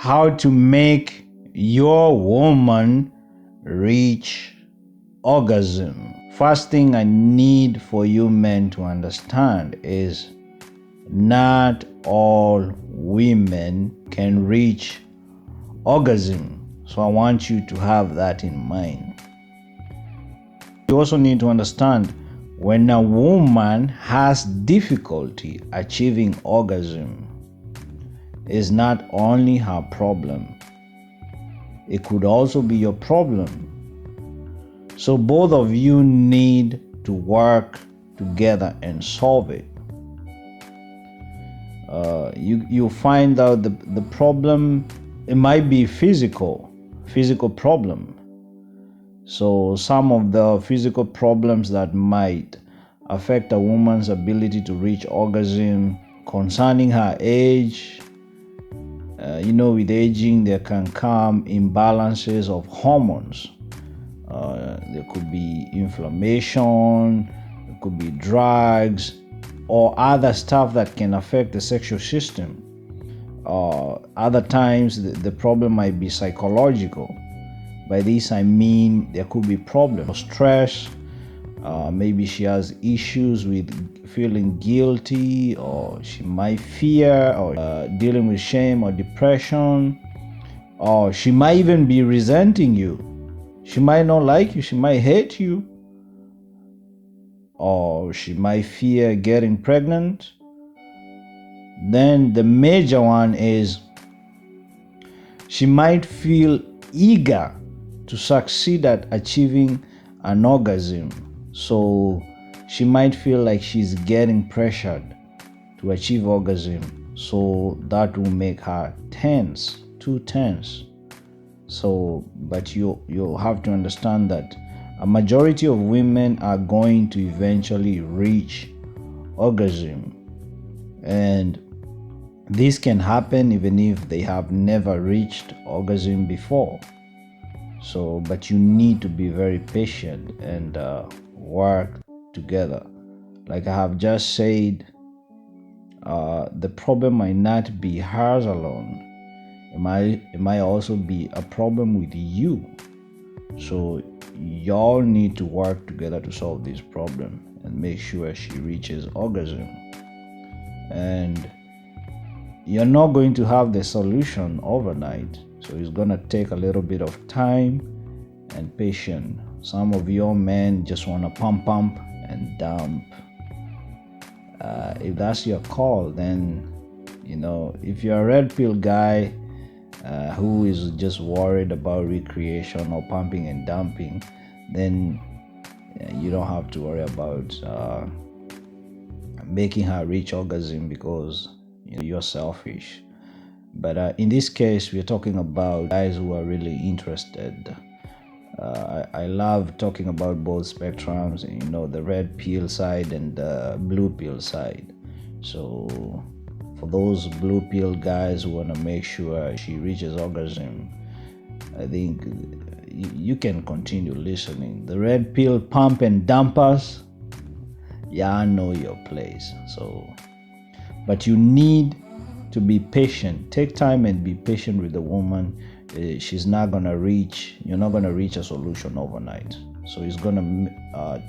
how to make your woman reach orgasm. First thing I need for you men to understand is not all women can reach orgasm. So I want you to have that in mind. You also need to understand when a woman has difficulty achieving orgasm, it's not only her problem, it could also be your problem. So both of you need to work together and solve it. You find out the problem, it might be physical problem. So some of the physical problems that might affect a woman's ability to reach orgasm concerning her age, with aging there can come imbalances of hormones. There could be inflammation, there could be drugs, or other stuff that can affect the sexual system. Other times the problem might be psychological. By this I mean there could be problems, stress. Maybe she has issues with feeling guilty, or she might fear, or dealing with shame or depression, or she might even be resenting you. She might not like you, she might hate you, or she might fear getting pregnant. Then the major one is she might feel eager to succeed at achieving an orgasm. So she might feel like she's getting pressured to achieve orgasm. So that will make her too tense. So, but you have to understand that a majority of women are going to eventually reach orgasm. And this can happen even if they have never reached orgasm before. So, but you need to be very patient and work together. Like I have just said, the problem might not be hers alone. It might also be a problem with you. So y'all need to work together to solve this problem and make sure she reaches orgasm. And you're not going to have the solution overnight. So it's gonna take a little bit of time and patience. Some of your men just wanna pump and dump. If that's your call, then if you're a red pill guy who is just worried about recreation or pumping and dumping, then you don't have to worry about making her reach orgasm because you're selfish. But in this case, we're talking about guys who are really interested. I love talking about both spectrums, the red pill side and the blue pill side. So for those blue pill guys who want to make sure she reaches orgasm, I think you can continue listening. The red pill pump and dumpers, I know your place. So, but you need to be patient. Take time and be patient with the woman. You're not gonna reach a solution overnight. So it's gonna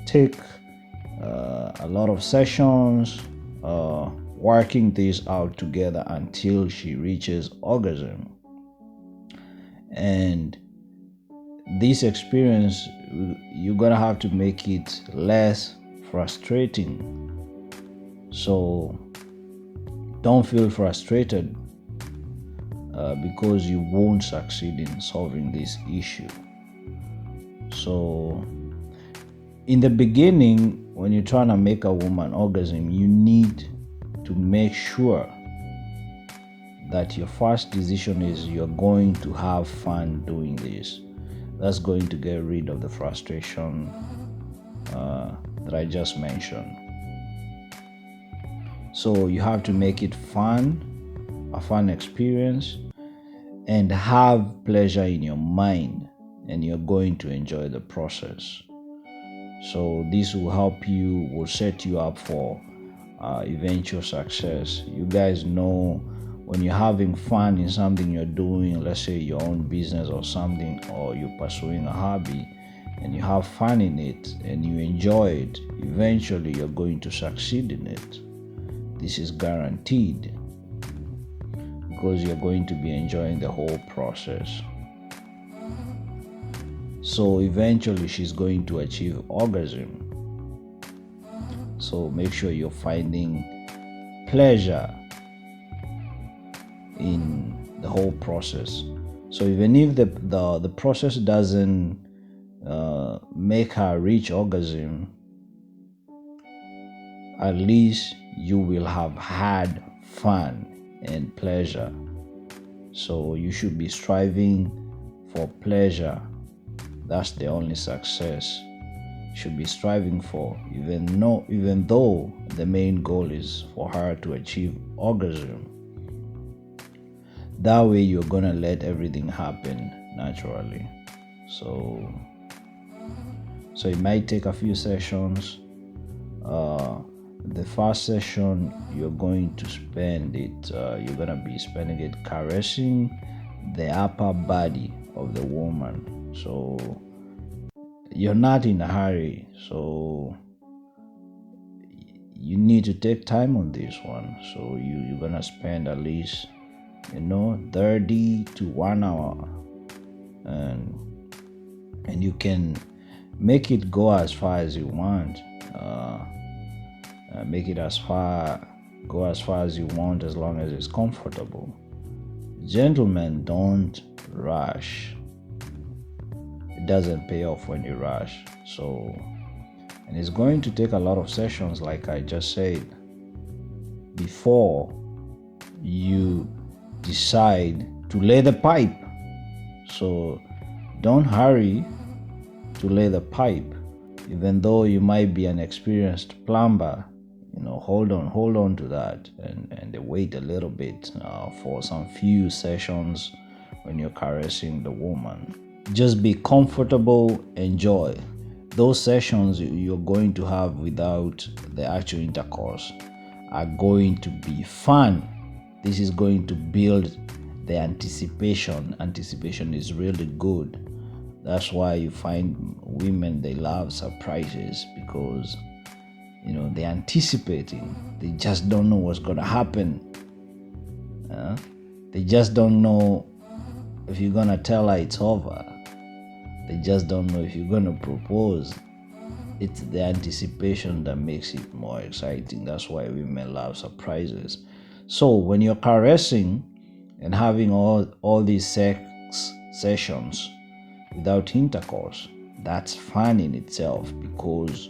take a lot of sessions, working this out together until she reaches orgasm. And this experience, you're gonna have to make it less frustrating. So don't feel frustrated because you won't succeed in solving this issue. So in the beginning, when you're trying to make a woman orgasm, you need to make sure that your first decision is you're going to have fun doing this. That's going to get rid of the frustration that I just mentioned. So you have to make it fun, a fun experience, and have pleasure in your mind, and you're going to enjoy the process. So this will set you up for eventual success. You guys know when you're having fun in something you're doing, let's say your own business or something, or you're pursuing a hobby and you have fun in it and you enjoy it, eventually you're going to succeed in it. This is guaranteed, because you're going to be enjoying the whole process. So eventually she's going to achieve orgasm. So make sure you're finding pleasure in the whole process. So even if the process doesn't make her reach orgasm, at least you will have had fun and pleasure. So you should be striving for pleasure. That's the only success you should be striving for, even though the main goal is for her to achieve orgasm. That way you're gonna let everything happen naturally. So it might take a few sessions. The first session you're going to spend it, you're gonna be spending it caressing the upper body of the woman. So you're not in a hurry, so you need to take time on this one. So you're gonna spend at least 30 to 1 hour, and you can make it go as far as you want. Make it go as far as you want, as long as it's comfortable. Gentlemen, don't rush. It doesn't pay off when you rush. And it's going to take a lot of sessions, like I just said, before you decide to lay the pipe. So don't hurry to lay the pipe. Even though you might be an experienced plumber, hold on to that and wait a little bit for some few sessions when you're caressing the woman. Just be comfortable, enjoy. Those sessions you're going to have without the actual intercourse are going to be fun. This is going to build the anticipation. Anticipation is really good. That's why you find women, they love surprises, because they're anticipating. They just don't know what's going to happen. They just don't know if you're going to tell her it's over. They just don't know if you're going to propose. It's the anticipation that makes it more exciting. That's why women love surprises. So when you're caressing and having all these sex sessions without intercourse, that's fun in itself, because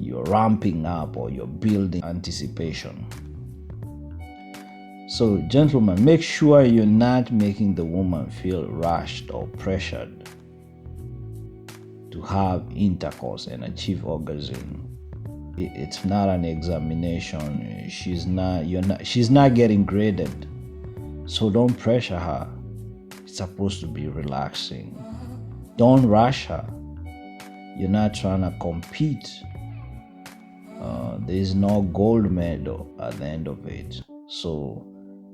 you're ramping up or you're building anticipation. So gentlemen, make sure you're not making the woman feel rushed or pressured to have intercourse and achieve orgasm. It's not an examination. She's not getting graded. So don't pressure her. It's supposed to be relaxing. Don't rush her. You're not trying to compete. There is no gold medal at the end of it. So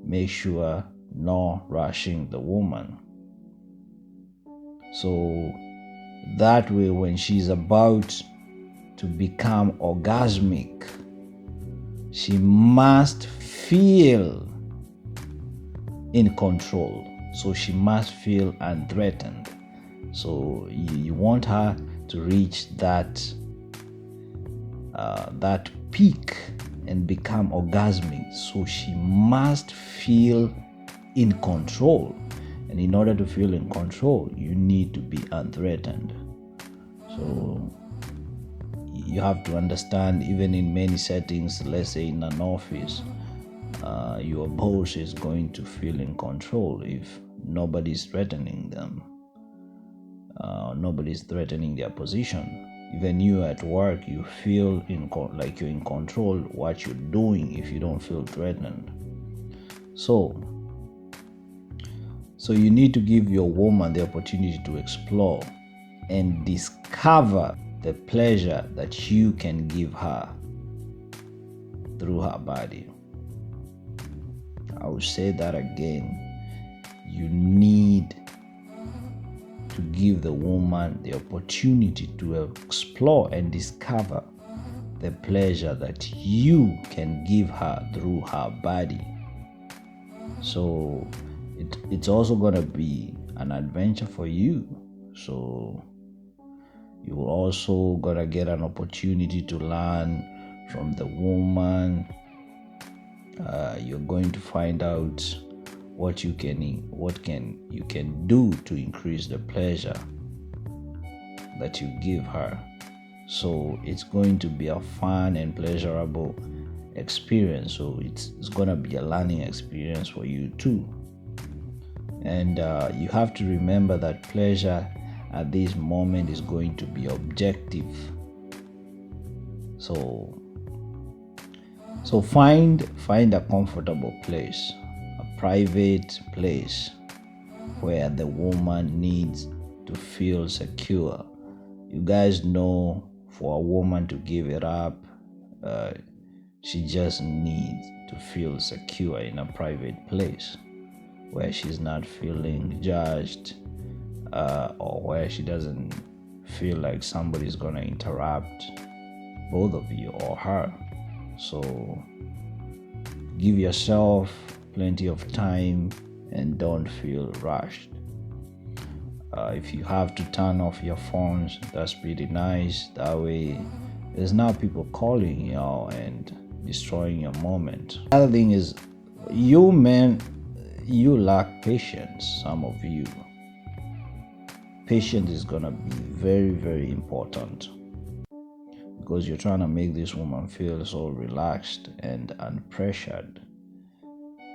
make sure no rushing the woman. So that way, when she's about to become orgasmic, she must feel in control. So she must feel unthreatened. So you want her to reach that peak and become orgasmic. So she must feel in control. And in order to feel in control, you need to be unthreatened. So you have to understand, even in many settings, let's say in an office, your boss is going to feel in control if nobody's threatening them. Nobody's threatening their position. Even you at work, you feel like you're in control what you're doing if you don't feel threatened. So you need to give your woman the opportunity to explore and discover the pleasure that you can give her through her body. I will say that again. You need to give the woman the opportunity to explore and discover the pleasure that you can give her through her body. So it's also going to be an adventure for you. So you will also going to get an opportunity to learn from the woman. You're going to find out what you can do to increase the pleasure that you give her. So it's going to be a fun and pleasurable experience. So it's going to be a learning experience for you too. And you have to remember that pleasure at this moment is going to be objective. So find a comfortable place, a private place where the woman needs to feel secure. You guys know, for a woman to give it up, she just needs to feel secure in a private place where she's not feeling judged, or where she doesn't feel like somebody's gonna interrupt both of you or her. So give yourself plenty of time and don't feel rushed. If you have to turn off your phones, that's pretty nice. That way there's not people calling you and destroying your moment. Other thing is, you men, you lack patience. Some of you, patience is gonna be very, very important, because you're trying to make this woman feel so relaxed and unpressured.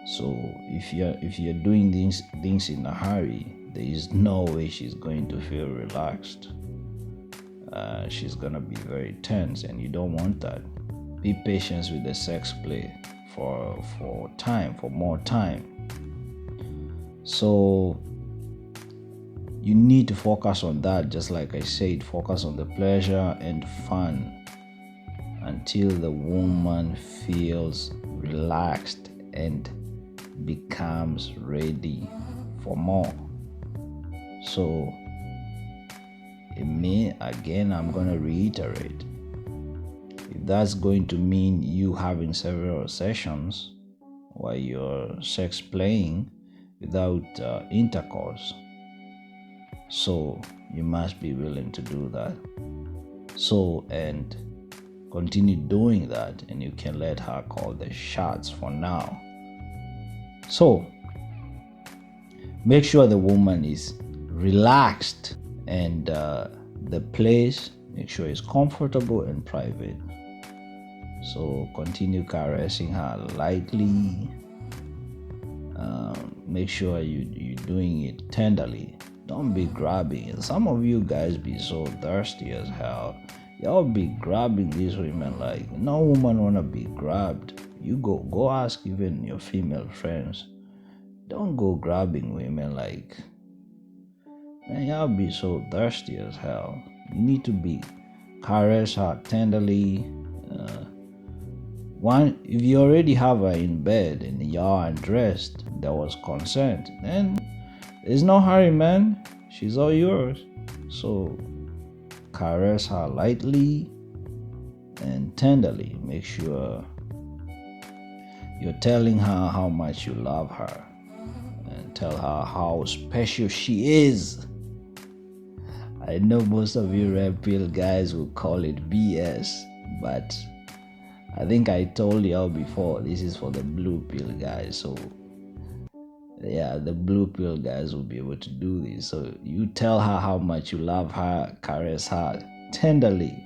So if you're doing things in a hurry, there is no way she's going to feel relaxed. She's gonna be very tense, and you don't want that. Be patient with the sex play for more time. So you need to focus on that. Just like I said, focus on the pleasure and fun until the woman feels relaxed and becomes ready for more. So again, I'm going to reiterate, if that's going to mean you having several sessions while you're sex playing without intercourse, so you must be willing to do that. So, and continue doing that, and you can let her call the shots for now. So make sure the woman is relaxed, and the place, make sure it's comfortable and private. So continue caressing her lightly. Make sure you're doing it tenderly. Don't be grabbing. Some of you guys be so thirsty as hell. Y'all be grabbing these women like no woman wanna be grabbed. You go ask even your female friends. Don't go grabbing women like, man, y'all be so thirsty as hell. You need to be caress her tenderly. If you already have her in bed and y'all undressed, there was consent, then there's no hurry, man. She's all yours. So caress her lightly and tenderly. Make sure you're telling her how much you love her, and tell her how special she is. I know most of you red pill guys will call it BS, but I think I told y'all before, this is for the blue pill guys. So yeah, the blue pill guys will be able to do this. So you tell her how much you love her, caress her tenderly,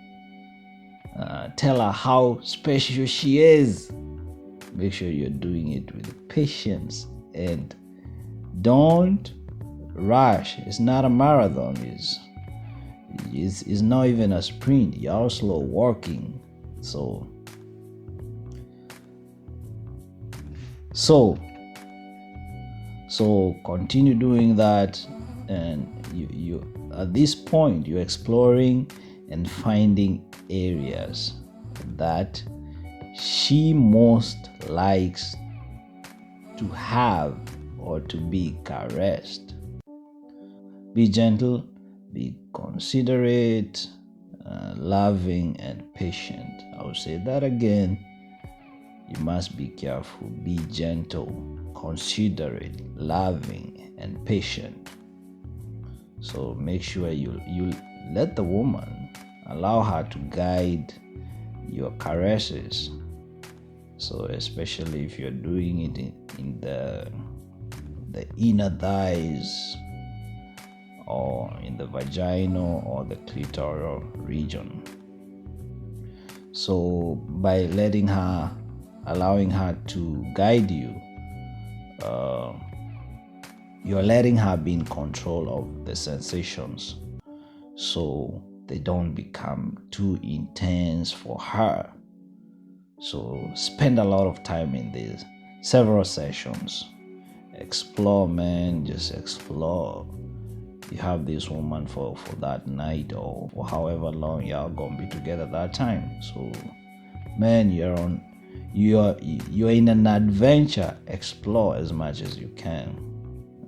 tell her how special she is. Make sure you're doing it with patience, and don't rush. It's not a marathon. It's not even a sprint. You're slow walking. So continue doing that, and you at this point you're exploring and finding areas that she most likes to to have or to be caressed. Be gentle, be considerate, loving, and patient. I will say that again. You must be careful. Be gentle, considerate, loving, and patient. So make sure you let the woman, allow her to guide your caresses. So especially if you're doing it in the inner thighs, or in the vaginal or the clitoral region. So by allowing her to guide you, you're letting her be in control of the sensations, so they don't become too intense for her. So spend a lot of time in these several sessions. Explore, man, just explore. You have this woman for that night or for however long y'all gonna be together that time. So man, you're in an adventure. Explore as much as you can,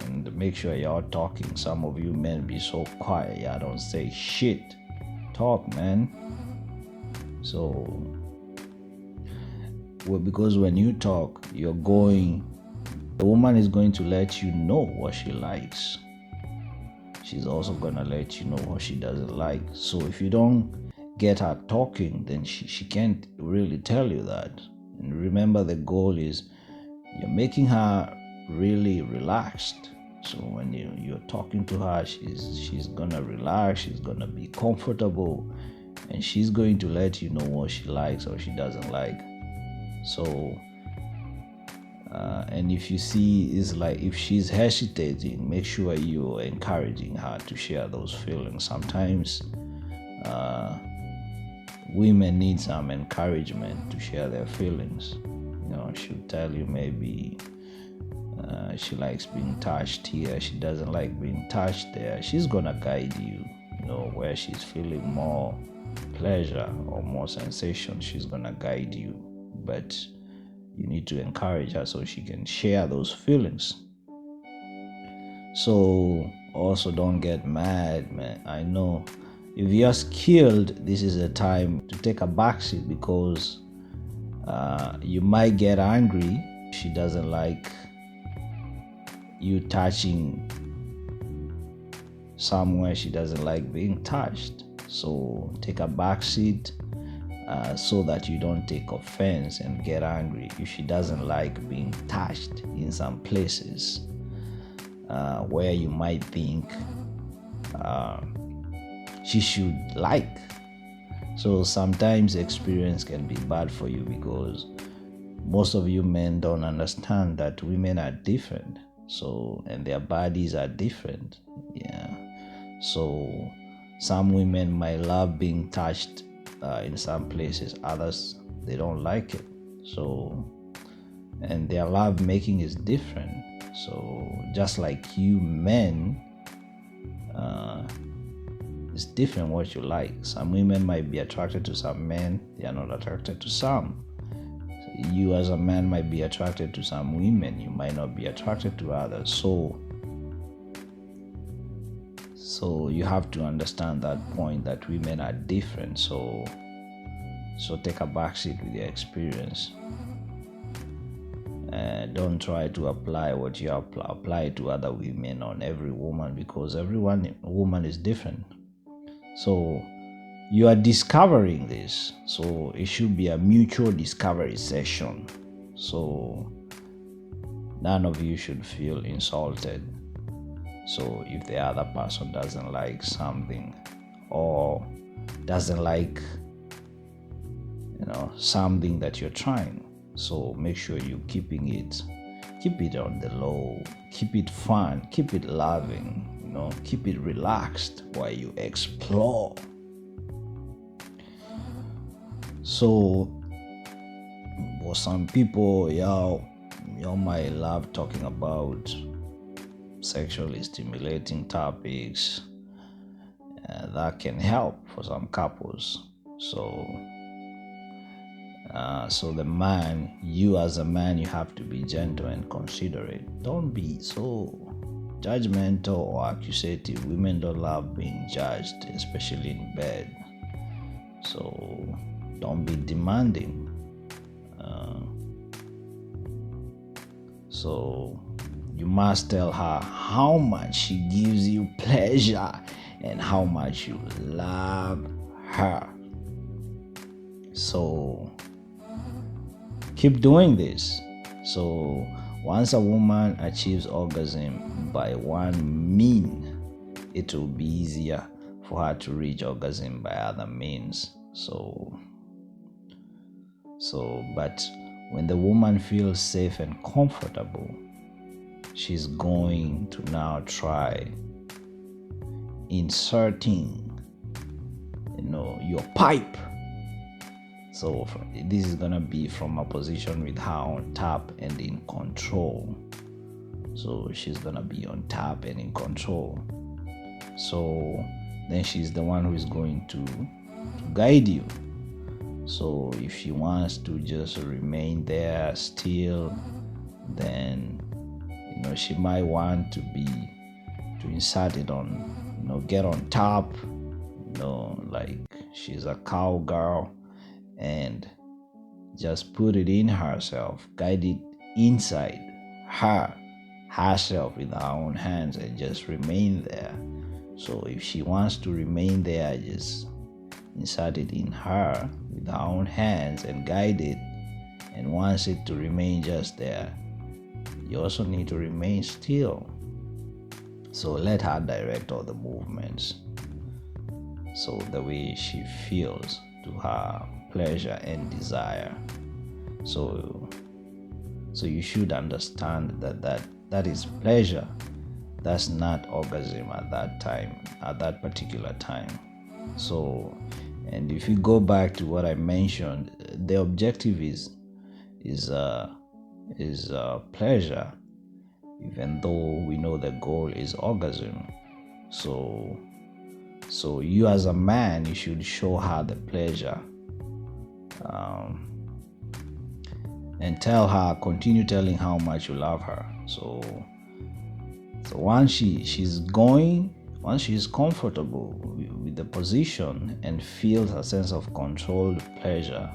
and make sure y'all talking. Some of you men be so quiet, y'all don't say shit. Talk, man. So because when you talk, the woman is going to let you know what she likes. She's also gonna let you know what she doesn't like. So if you don't get her talking, then she can't really tell you that. And remember, the goal is you're making her really relaxed. So when you're talking to her, she's gonna relax, she's gonna be comfortable, and she's going to let you know what she likes or she doesn't like. So and if you see, it's like if she's hesitating, make sure you're encouraging her to share those feelings. Sometimes women need some encouragement to share their feelings. She'll tell you maybe she likes being touched here, she doesn't like being touched there. She's gonna guide you, where she's feeling more pleasure or more sensation. She's gonna guide you, but you need to encourage her so she can share those feelings. So also don't get mad, man. I know if you're skilled, this is a time to take a backseat, because you might get angry. She doesn't like you touching somewhere she doesn't like being touched. So take a backseat, so that you don't take offense and get angry if she doesn't like being touched in some places where you might think she should like. So sometimes experience can be bad for you, because most of you men don't understand that women are different, and their bodies are different. So some women might love being touched in some places, others they don't like it. So, and their love making is different. So just like you men, it's different what you like. Some women might be attracted to some men, they are not attracted to some. So you as a man might be attracted to some women, you might not be attracted to others. So you have to understand that point, that women are different. So take a backseat with your experience. Don't try to apply what you apply to other women on every woman, because every woman is different. So you are discovering this. So it should be a mutual discovery session. So none of you should feel insulted. So if the other person doesn't like something, or doesn't like something that you're trying, so make sure you keep it on the low, keep it fun, keep it loving, keep it relaxed while you explore. So for some people, y'all might love talking about sexually stimulating topics. That can help for some couples. So So the man, you as a man, you have to be gentle and considerate. Don't be so judgmental or accusative. Women don't love being judged, especially in bed. So don't be demanding. So you must tell her how much she gives you pleasure and how much you love her. So keep doing this. So once a woman achieves orgasm by one mean, it will be easier for her to reach orgasm by other means. But when the woman feels safe and comfortable, she's going to now try inserting, your pipe. So this is gonna be from a position with her on top and in control. So she's gonna be on top and in control. So then she's the one who is going to guide you. So if she wants to just remain there still, then she might want to insert it on, get on top, like she's a cowgirl, and just put it in herself, guide it inside herself with her own hands, and just remain there. So if she wants to remain there, just insert it in her with her own hands and guide it, and wants it to remain just there, you also need to remain still. So let her direct all the movements, so the way she feels to her pleasure and desire. So you should understand that is pleasure. That's not orgasm at that particular time. So, and if you go back to what I mentioned, the objective is pleasure, even though we know the goal is orgasm. So you as a man, you should show her the pleasure, and continue telling how much you love her. So once she's comfortable with the position and feels a sense of controlled pleasure,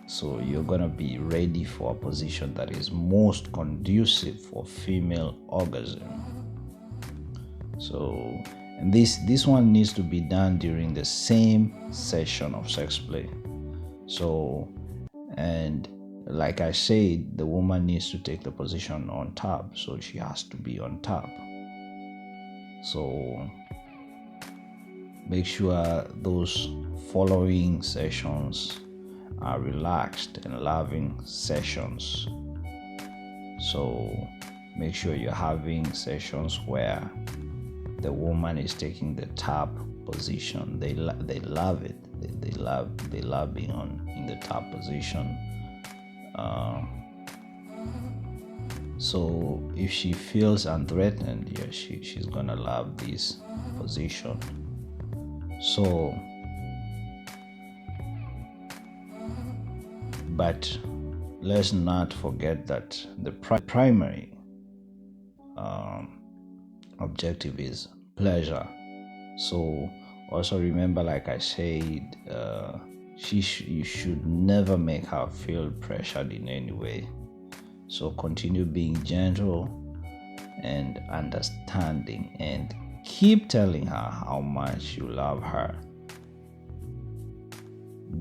so you're gonna be ready for a position that is most conducive for female orgasm. So, and this one needs to be done during the same session of sex play. So, and like I said, the woman needs to take the position on top, so she has to be on top. So make sure those following sessions are relaxed and loving sessions. So make sure you're having sessions where the woman is taking the top position. They love it. They love being in the top position. So if she feels unthreatened, she's gonna love this position. So, but let's not forget that the primary objective is pleasure. So also remember, like I said, you should never make her feel pressured in any way. So continue being gentle and understanding, and keep telling her how much you love her.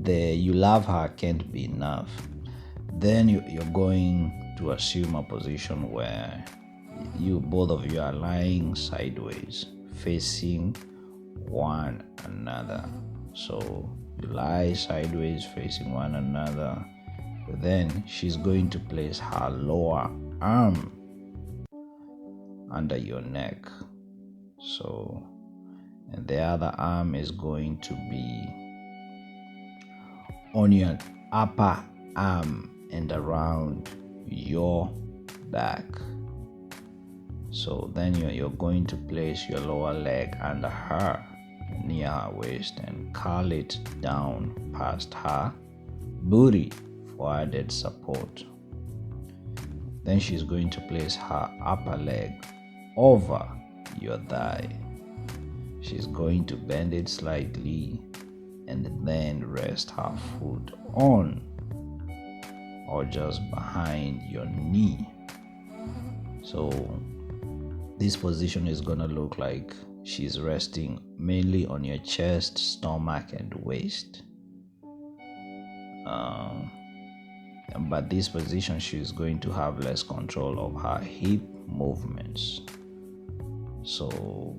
The you love her can't be enough. Then you're going to assume a position where both of you are lying sideways, facing one another. So you lie sideways, facing one another. Then she's going to place her lower arm under your neck. So, and the other arm is going to be on your upper arm and around your back. So then you're going to place your lower leg under her. near her waist and curl it down past her booty for added support. Then she's going to place her upper leg over your thigh. She's going to bend it slightly and then rest her foot on or just behind your knee. So this position is going to look like she's resting mainly on your chest, stomach, and waist. But this position, she's going to have less control of her hip movements. So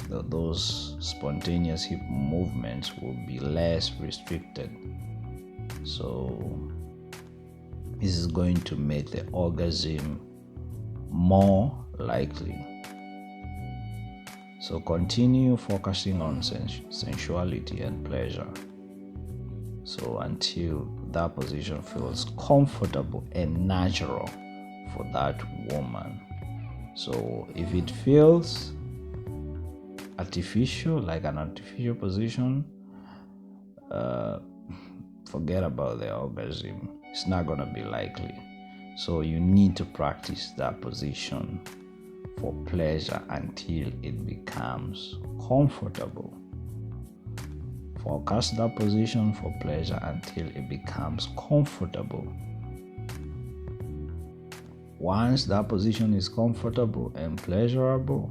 those spontaneous hip movements will be less restricted. So this is going to make the orgasm more likely. So continue focusing on sensuality and pleasure. So until that position feels comfortable and natural for that woman. So if it feels artificial, like an artificial position, forget about the orgasm. It's not going to be likely. So you need to practice that position for pleasure until it becomes comfortable. Focus that position for pleasure until it becomes comfortable. Once that position is comfortable and pleasurable,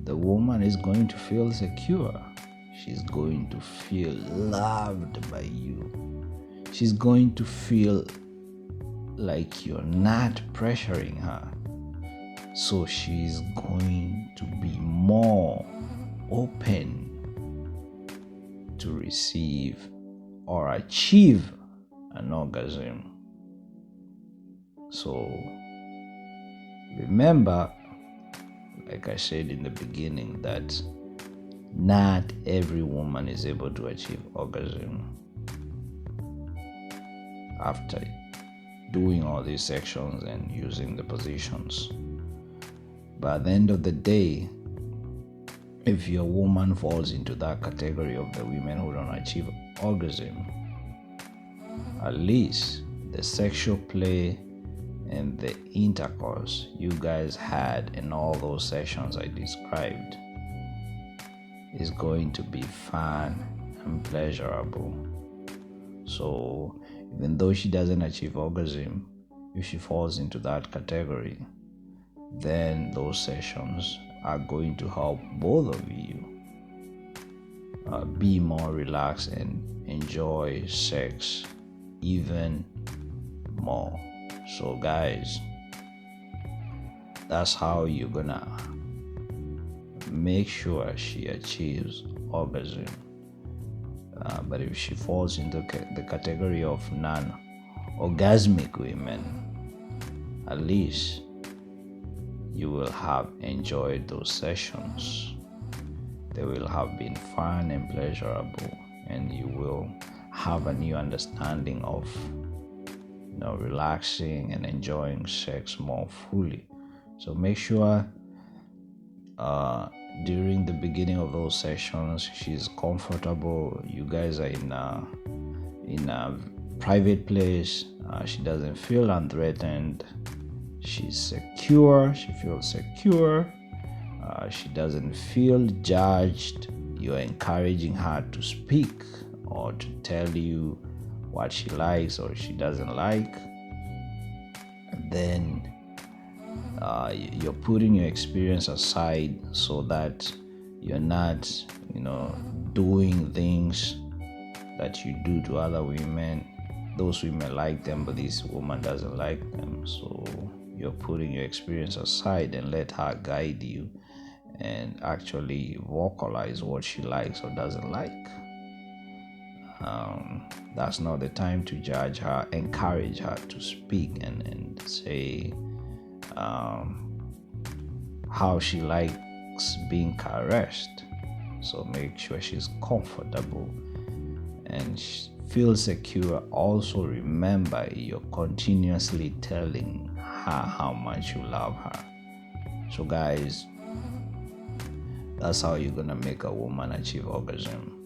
the woman is going to feel secure. She's going to feel loved by you. She's going to feel like you're not pressuring her. So she's going to be more open to receive or achieve an orgasm. So remember, like I said in the beginning, that not every woman is able to achieve orgasm after doing all these sections and using the positions. But at the end of the day, if your woman falls into that category of the women who don't achieve orgasm, at least the sexual play and the intercourse you guys had in all those sessions I described is going to be fun and pleasurable. So even though she doesn't achieve orgasm, if she falls into that category, then those sessions are going to help both of you be more relaxed and enjoy sex even more. So guys, that's how you're gonna make sure she achieves orgasm. But if she falls into the category of non-orgasmic women, at least you will have enjoyed those sessions. They will have been fun and pleasurable, and you will have a new understanding of relaxing and enjoying sex more fully. So make sure during the beginning of those sessions she's comfortable. You guys are in a private place. She doesn't feel unthreatened. She's secure. She feels secure. She doesn't feel judged. You're encouraging her to speak or to tell you what she likes or she doesn't like. And then you're putting your experience aside so that you're not, doing things that you do to other women. Those women like them, but this woman doesn't like them. So you're putting your experience aside and let her guide you and actually vocalize what she likes or doesn't like. That's not the time to judge her. Encourage her to speak and say how she likes being caressed. So make sure she's comfortable and feel secure. Also remember, you're continuously telling her how much you love her. So guys, That's how you're gonna make a woman achieve orgasm.